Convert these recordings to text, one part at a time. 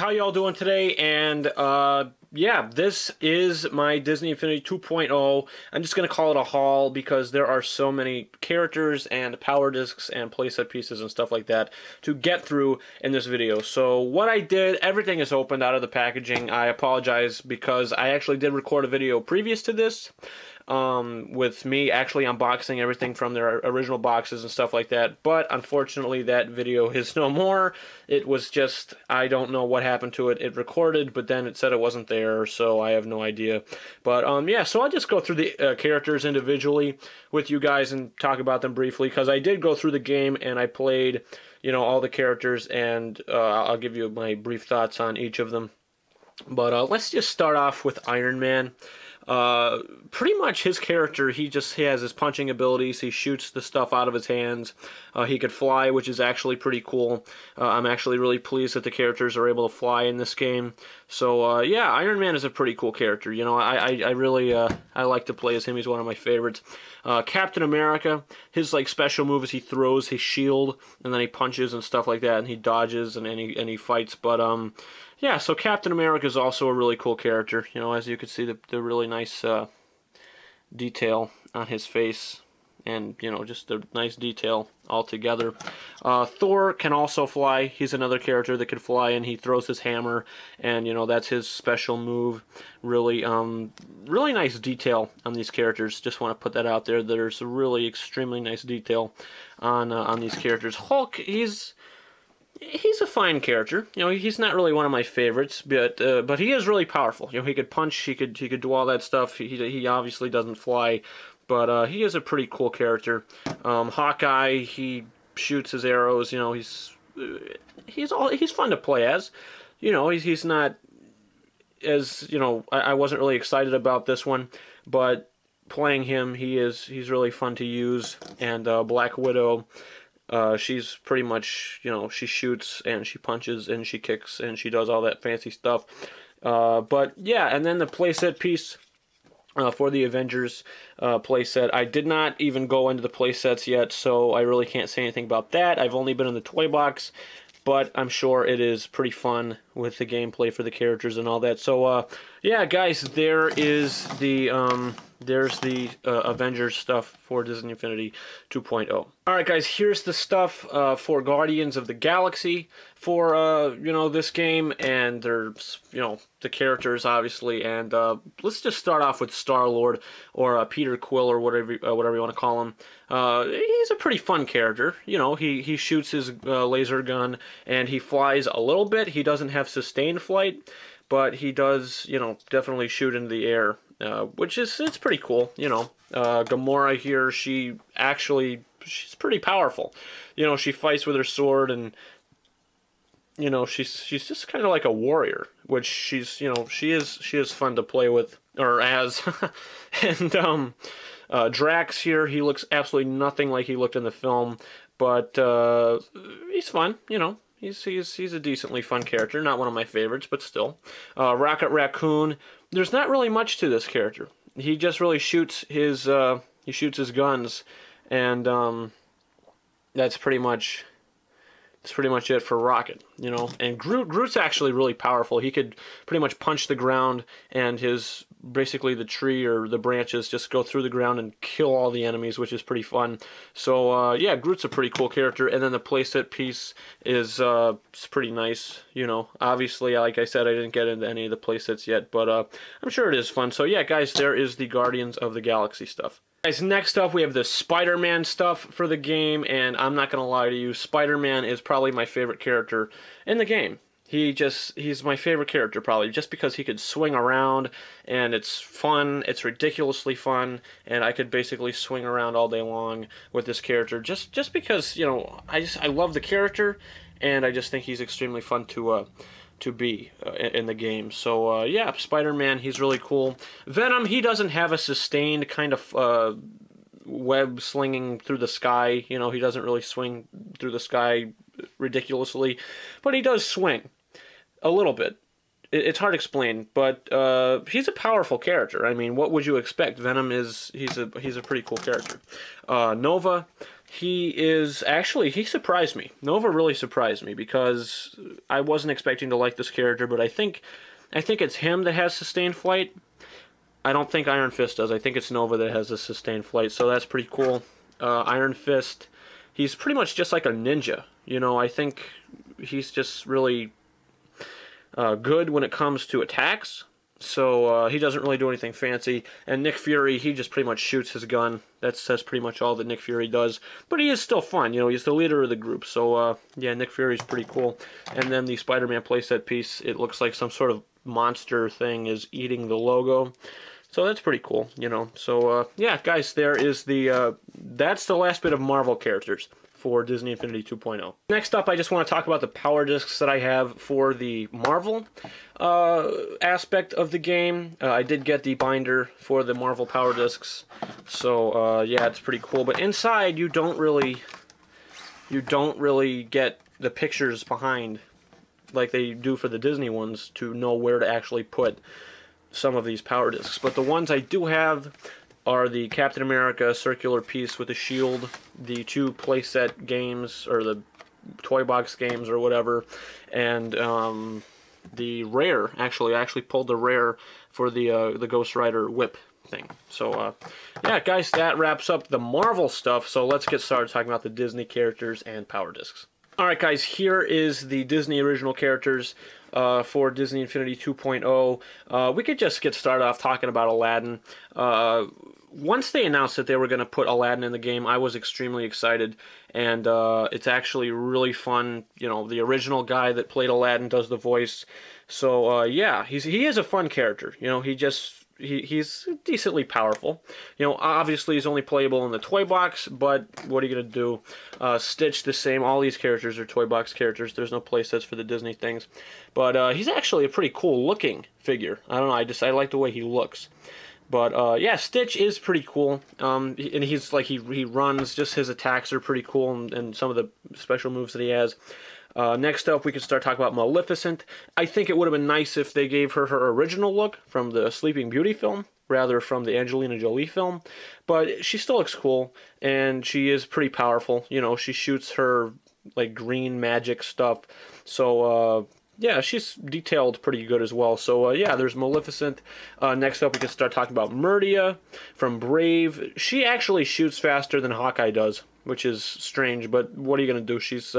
how y'all doing today? And yeah, this is my Disney Infinity 2.0. I'm just gonna call it a haul because there are so many characters and power discs and playset pieces and stuff like that to get through in this video. So what I did, everything is opened out of the packaging. I apologize because I actually did record a video previous to this, with me actually unboxing everything from their original boxes and stuff like that, but unfortunately that video is no more. It was just, I don't know what happened to it. It recorded, but then it said it wasn't there, so I have no idea. But yeah, so I'll just go through the characters individually with you guys and talk about them briefly, because I did go through the game and I played, you know, all the characters, and I'll give you my brief thoughts on each of them. But let's just start off with Iron Man. Pretty much his character, he has his punching abilities. He shoots the stuff out of his hands. He could fly, which is actually pretty cool. I'm actually really pleased that the characters are able to fly in this game. So yeah, Iron Man is a pretty cool character. You know, I really I like to play as him. He's one of my favorites. Captain America, his like special move is he throws his shield and then he punches and stuff like that, and he dodges and he fights. But yeah, so Captain America is also a really cool character. You know, as you can see, the really nice detail on his face, and you know, just a nice detail altogether. Thor can also fly. He's another character that can fly, and he throws his hammer, and you know, that's his special move. Really, really nice detail on these characters. Just want to put that out there. There's a really extremely nice detail on these characters. Hulk, he's a fine character. You know, he's not really one of my favorites, but he is really powerful. You know, he could punch, he could do all that stuff. He obviously doesn't fly, but he is a pretty cool character. Hawkeye, he shoots his arrows. You know, he's fun to play as. You know, he's not as, you know, I wasn't really excited about this one, but playing him, he's really fun to use. And Black Widow, she's pretty much, you know, she shoots and she punches and she kicks and she does all that fancy stuff. But yeah, and then the playset piece for the Avengers playset. I did not even go into the playsets yet, so I really can't say anything about that. I've only been in the toy box, but I'm sure it is pretty fun with the gameplay for the characters and all that. So yeah, guys, there is the there's the Avengers stuff for Disney Infinity 2.0. Alright guys, here's the stuff for Guardians of the Galaxy for, you know, this game, and there's, you know, the characters obviously, and let's just start off with Star-Lord, or Peter Quill, or whatever you want to call him. He's a pretty fun character. You know, he shoots his laser gun, and he flies a little bit. He doesn't have sustained flight, but he does, you know, definitely shoot in the air. Which is, it's pretty cool, you know. Gamora here, she's pretty powerful. You know, she fights with her sword, and you know, she's just kind of like a warrior, which she's, you know, she is fun to play with, or as. And Drax here, he looks absolutely nothing like he looked in the film, but he's fun, you know. He's a decently fun character. Not one of my favorites, but still. Rocket Raccoon. There's not really much to this character. He just really shoots his guns, and that's pretty much it for Rocket, you know. And Groot's actually really powerful. He could pretty much punch the ground, and basically the tree or the branches just go through the ground and kill all the enemies, which is pretty fun. So yeah, Groot's a pretty cool character. And then the playset piece is it's pretty nice, you know. Obviously, like I said, I didn't get into any of the playsets yet, but I'm sure it is fun. So yeah, guys, there is the Guardians of the Galaxy stuff. Guys, next up we have the Spider-Man stuff for the game, and I'm not gonna lie to you, Spider-Man is probably my favorite character in the game. He's my favorite character, probably, just because he could swing around, and it's fun, it's ridiculously fun, and I could basically swing around all day long with this character, just because, you know, I love the character, and I just think he's extremely fun to be in the game. So yeah, Spider-Man, he's really cool. Venom, he doesn't have a sustained kind of web slinging through the sky. You know, he doesn't really swing through the sky ridiculously, but he does swing a little bit. It's hard to explain, but he's a powerful character. I mean, what would you expect? Venom he's a pretty cool character. Nova, He is actually, he surprised me. Nova really surprised me because I wasn't expecting to like this character, but I think it's him that has sustained flight. I don't think Iron Fist does. I think it's Nova that has a sustained flight, so that's pretty cool. Iron Fist, he's pretty much just like a ninja. You know, I think he's just really good when it comes to attacks. So he doesn't really do anything fancy. And Nick Fury, he just pretty much shoots his gun. That's pretty much all that Nick Fury does. But he is still fun. You know, he's the leader of the group. So yeah, Nick Fury's pretty cool. And then the Spider-Man playset piece, it looks like some sort of monster thing is eating the logo. So that's pretty cool, you know. So yeah, guys, there is the that's the last bit of Marvel characters for Disney Infinity 2.0. Next up, I just want to talk about the power discs that I have for the Marvel aspect of the game. I did get the binder for the Marvel power discs, so yeah, it's pretty cool. But inside, you don't really get the pictures behind like they do for the Disney ones to know where to actually put some of these power discs. But the ones I do have are the Captain America circular piece with the shield, the 2 playset games, or the toy box games or whatever, and the rare. I actually pulled the rare for the Ghost Rider whip thing. So yeah, guys, that wraps up the Marvel stuff. So let's get started talking about the Disney characters and power discs. Alright guys, here is the Disney original characters for Disney Infinity 2.0. We could just get started off talking about Aladdin. Once they announced that they were going to put Aladdin in the game, I was extremely excited, and it's actually really fun. You know, the original guy that played Aladdin does the voice, so yeah, he is a fun character. You know, he's decently powerful. You know, obviously he's only playable in the toy box, but what are you going to do? Stitch the same. All these characters are toy box characters. There's no playsets for the Disney things. But he's actually a pretty cool looking figure. I don't know, I like the way he looks. But yeah, Stitch is pretty cool. And he's like, he runs, just his attacks are pretty cool, and some of the special moves that he has. Next up, we can start talking about Maleficent. I think it would have been nice if they gave her her original look from the Sleeping Beauty film, rather from the Angelina Jolie film. But she still looks cool, and she is pretty powerful. You know, she shoots her, like, green magic stuff. So, yeah, she's detailed pretty good as well. So, yeah, there's Maleficent. Next up, we can start talking about Murdia from Brave. She actually shoots faster than Hawkeye does, which is strange, but what are you going to do? She's...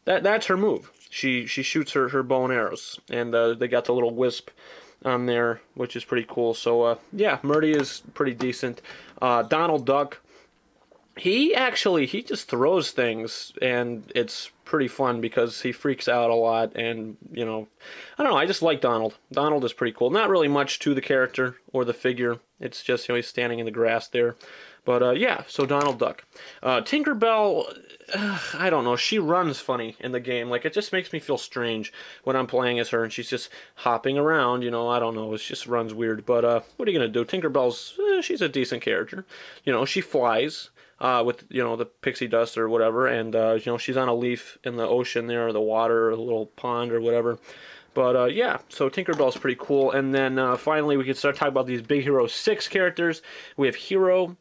That's her move. She shoots her bow and arrows, and they got the little wisp on there, which is pretty cool. So yeah, Murdy is pretty decent. Donald Duck, he just throws things, and it's pretty fun because he freaks out a lot, and you know, I don't know, I just like Donald. Donald is pretty cool. Not really much to the character or the figure. It's just, you know, he's standing in the grass there. But yeah, so Donald Duck. Tinkerbell, I don't know, she runs funny in the game. Like, it just makes me feel strange when I'm playing as her and she's just hopping around, you know, I don't know, it just runs weird. But what are you going to do? Tinkerbell's, she's a decent character. You know, she flies with, you know, the pixie dust or whatever, and, you know, she's on a leaf in the ocean there, or the water, or a little pond or whatever. But yeah, so Tinkerbell's pretty cool. And then finally, we can start talking about these Big Hero 6 characters. We have Hero.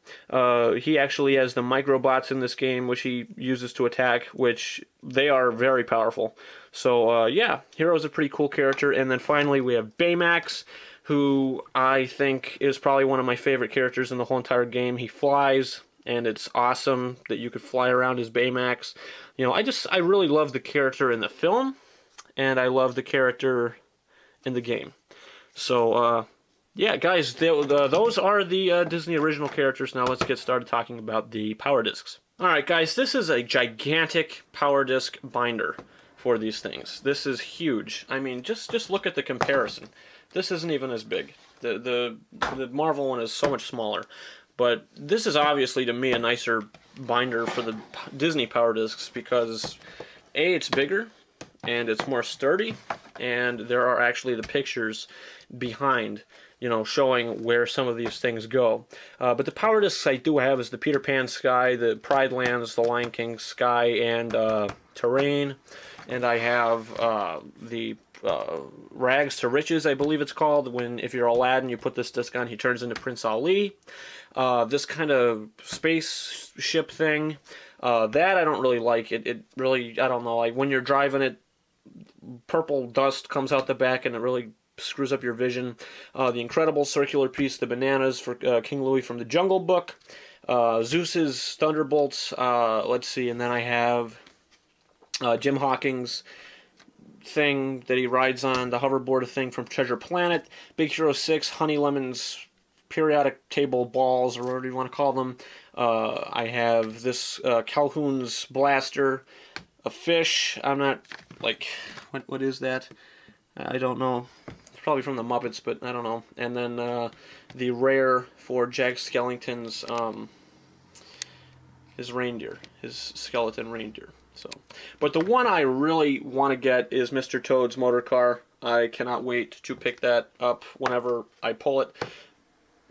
He actually has the microbots in this game, which he uses to attack, which they are very powerful. So yeah, Hero's a pretty cool character. And then finally, we have Baymax, who I think is probably one of my favorite characters in the whole entire game. He flies, and it's awesome that you could fly around as Baymax. You know, I really love the character in the film, and I love the character in the game. So, yeah, guys, those are the Disney original characters. Now let's get started talking about the power discs. Alright, guys, this is a gigantic power disc binder for these things. This is huge. I mean, just look at the comparison. This isn't even as big. The Marvel one is so much smaller. But this is obviously, to me, a nicer binder for the Disney power discs because, A, it's bigger, and it's more sturdy, and there are actually the pictures behind, you know, showing where some of these things go. But the power discs I do have is the Peter Pan Sky, the Pride Lands, the Lion King Sky, and Terrain. And I have the Rags to Riches, I believe it's called. When if you're Aladdin, you put this disc on, he turns into Prince Ali. This kind of spaceship thing, that I don't really like. It really, I don't know, like when you're driving it, purple dust comes out the back and it really screws up your vision. The incredible circular piece, the bananas for King Louis from the Jungle Book. Zeus's Thunderbolts, let's see, and then I have Jim Hawking's thing that he rides on, the hoverboard thing from Treasure Planet. Big Hero 6, Honey Lemon's periodic table balls, or whatever you want to call them. I have this Calhoun's blaster, a fish. I'm not, like, what is that? I don't know. It's probably from the Muppets, but I don't know. And then the rare for Jack Skellington's, his reindeer, his skeleton reindeer. So, but the one I really want to get is Mr. Toad's motor car. I cannot wait to pick that up whenever I pull it.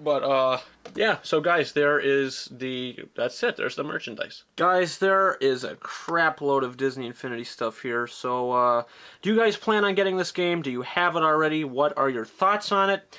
But, yeah, so guys, that's it, there's the merchandise. Guys, there is a crap load of Disney Infinity stuff here, so, do you guys plan on getting this game? Do you have it already? What are your thoughts on it?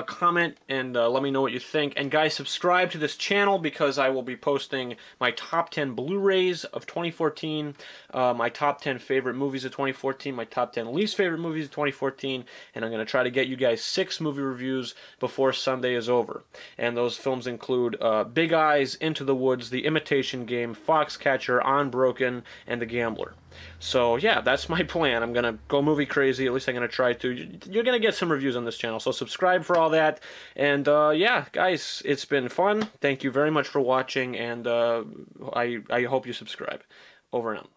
Comment and let me know what you think. And guys, subscribe to this channel because I will be posting my top 10 Blu-rays of 2014, my top 10 favorite movies of 2014, my top 10 least favorite movies of 2014, and I'm going to try to get you guys 6 movie reviews before Sunday is over. And those films include Big Eyes, Into the Woods, The Imitation Game, Foxcatcher, Unbroken, and The Gambler. So yeah, that's my plan. I'm gonna go movie crazy. At least I'm gonna try to. You're gonna get some reviews on this channel, so subscribe for all that. And yeah, guys, it's been fun. Thank you very much for watching, and I hope you subscribe. Over and out.